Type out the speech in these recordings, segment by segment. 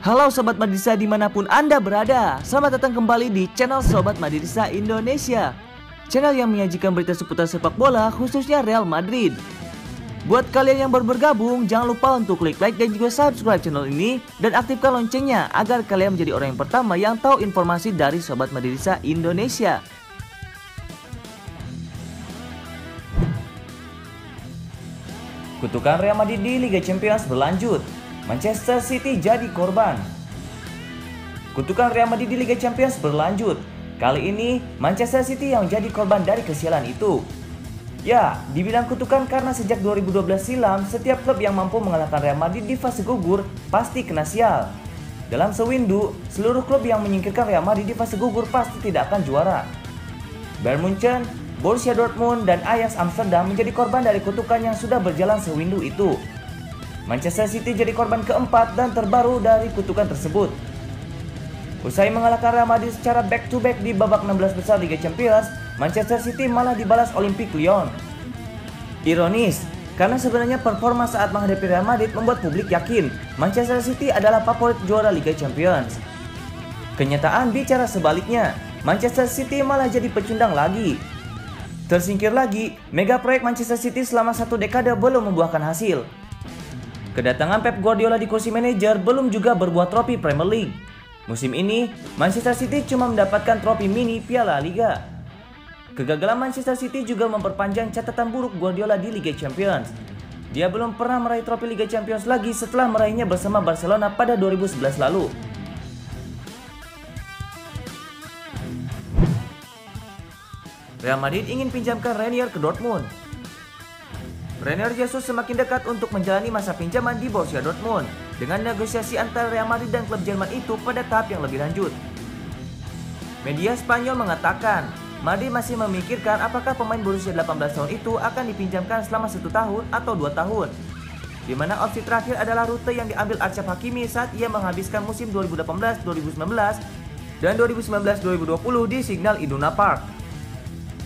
Halo Sobat Madridista dimanapun Anda berada. Selamat datang kembali di channel Sobat Madridista Indonesia, channel yang menyajikan berita seputar sepak bola khususnya Real Madrid. Buat kalian yang baru bergabung, jangan lupa untuk klik like dan juga subscribe channel ini dan aktifkan loncengnya agar kalian menjadi orang yang pertama yang tahu informasi dari Sobat Madridista Indonesia. Kutukan Real Madrid di Liga Champions berlanjut. Manchester City jadi korban. Kutukan Real Madrid di Liga Champions berlanjut. Kali ini Manchester City yang menjadi korban dari kesialan itu. Ya, dibilang kutukan karena sejak 2012 silam setiap klub yang mampu mengalahkan Real Madrid di fase gugur pasti kena sial. Dalam sewindu, seluruh klub yang menyingkirkan Real Madrid di fase gugur pasti tidak akan juara. Bayern Munchen, Borussia Dortmund, dan Ajax Amsterdam menjadi korban dari kutukan yang sudah berjalan sewindu itu. Manchester City jadi korban keempat dan terbaru dari kutukan tersebut. Usai mengalahkan Real Madrid secara back-to-back di babak 16 besar Liga Champions, Manchester City malah dibalas Olympique Lyon. Ironis, karena sebenarnya performa saat menghadapi Real Madrid membuat publik yakin Manchester City adalah favorit juara Liga Champions. Kenyataan bicara sebaliknya, Manchester City malah jadi pecundang lagi. Tersingkir lagi, mega proyek Manchester City selama 1 dekade belum membuahkan hasil. Kedatangan Pep Guardiola di kursi manajer belum juga berbuah trofi Premier League. Musim ini, Manchester City cuma mendapatkan trofi mini Piala Liga. Kegagalan Manchester City juga memperpanjang catatan buruk Guardiola di Liga Champions. Dia belum pernah meraih trofi Liga Champions lagi setelah meraihnya bersama Barcelona pada 2011 lalu. Real Madrid ingin pinjamkan Reinier ke Dortmund. Reinier Jesus semakin dekat untuk menjalani masa pinjaman di Borussia Dortmund dengan negosiasi antara Real Madrid dan klub Jerman itu pada tahap yang lebih lanjut. Media Spanyol mengatakan, Madrid masih memikirkan apakah pemain berusia 18 tahun itu akan dipinjamkan selama 1 tahun atau 2 tahun. Di mana opsi terakhir adalah rute yang diambil Achraf Hakimi saat ia menghabiskan musim 2018-2019 dan 2019-2020 di Signal Iduna Park.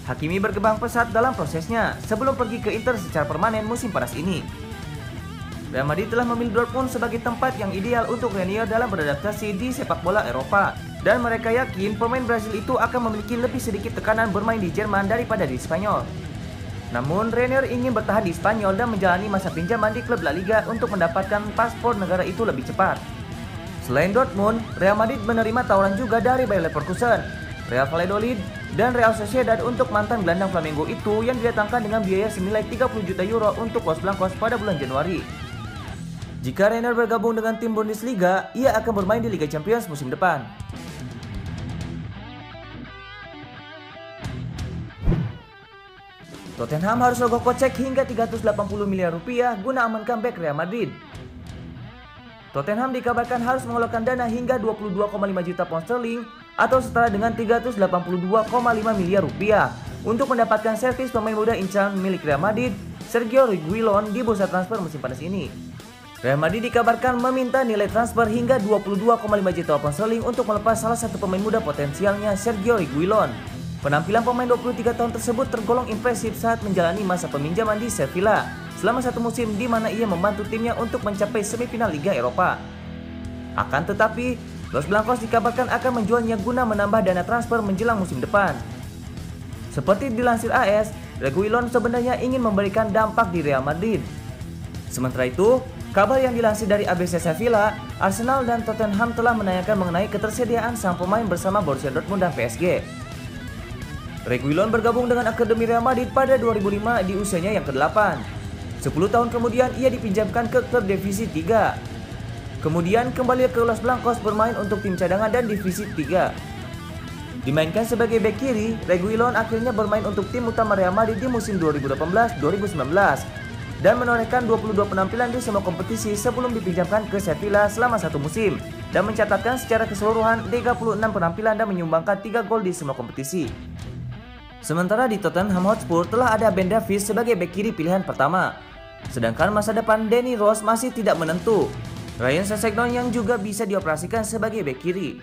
Hakimi berkembang pesat dalam prosesnya sebelum pergi ke Inter secara permanen musim panas ini. Real Madrid telah memilih Dortmund sebagai tempat yang ideal untuk Reinier dalam beradaptasi di sepak bola Eropa, dan mereka yakin pemain Brazil itu akan memiliki lebih sedikit tekanan bermain di Jerman daripada di Spanyol. Namun Reinier ingin bertahan di Spanyol dan menjalani masa pinjaman di klub La Liga untuk mendapatkan paspor negara itu lebih cepat. Selain Dortmund, Real Madrid menerima tawaran juga dari Bayer Leverkusen, Real Valladolid, dan Real Sociedad untuk mantan gelandang Flamengo itu yang didatangkan dengan biaya senilai 30 juta euro untuk Los Blancos pada bulan Januari. Jika Reinier bergabung dengan tim Bundesliga, ia akan bermain di Liga Champions musim depan. Tottenham harus rogoh kocek hingga 380 miliar rupiah guna amankan bek Real Madrid. Tottenham dikabarkan harus mengeluarkan dana hingga 22,5 juta pound sterling atau setara dengan 382,5 miliar rupiah untuk mendapatkan servis pemain muda incaran milik Real Madrid, Sergio Reguilon, di bursa transfer musim panas ini. Real Madrid dikabarkan meminta nilai transfer hingga 22,5 juta pound sterling untuk melepas salah satu pemain muda potensialnya, Sergio Reguilon. Penampilan pemain 23 tahun tersebut tergolong impresif saat menjalani masa peminjaman di Sevilla selama 1 musim di mana ia membantu timnya untuk mencapai semifinal Liga Eropa. Akan tetapi, Los Blancos dikabarkan akan menjualnya guna menambah dana transfer menjelang musim depan. Seperti dilansir AS, Reguilon sebenarnya ingin memberikan dampak di Real Madrid. Sementara itu, kabar yang dilansir dari ABC Sevilla, Arsenal dan Tottenham telah menanyakan mengenai ketersediaan sang pemain bersama Borussia Dortmund dan PSG. Reguilon bergabung dengan Akademi Real Madrid pada 2005 di usianya yang ke-8. 10 tahun kemudian ia dipinjamkan ke klub Divisi 3. Kemudian kembali ke Los Blancos bermain untuk tim cadangan dan Divisi 3. Dimainkan sebagai bek kiri, Reguilon akhirnya bermain untuk tim utama Real Madrid di musim 2018-2019 dan menorehkan 22 penampilan di semua kompetisi sebelum dipinjamkan ke Sevilla selama 1 musim dan mencatatkan secara keseluruhan 36 penampilan dan menyumbangkan 3 gol di semua kompetisi. Sementara di Tottenham Hotspur telah ada Ben Davies sebagai bek kiri pilihan pertama, sedangkan masa depan Danny Rose masih tidak menentu. Ryan Sessegnon yang juga bisa dioperasikan sebagai bek kiri.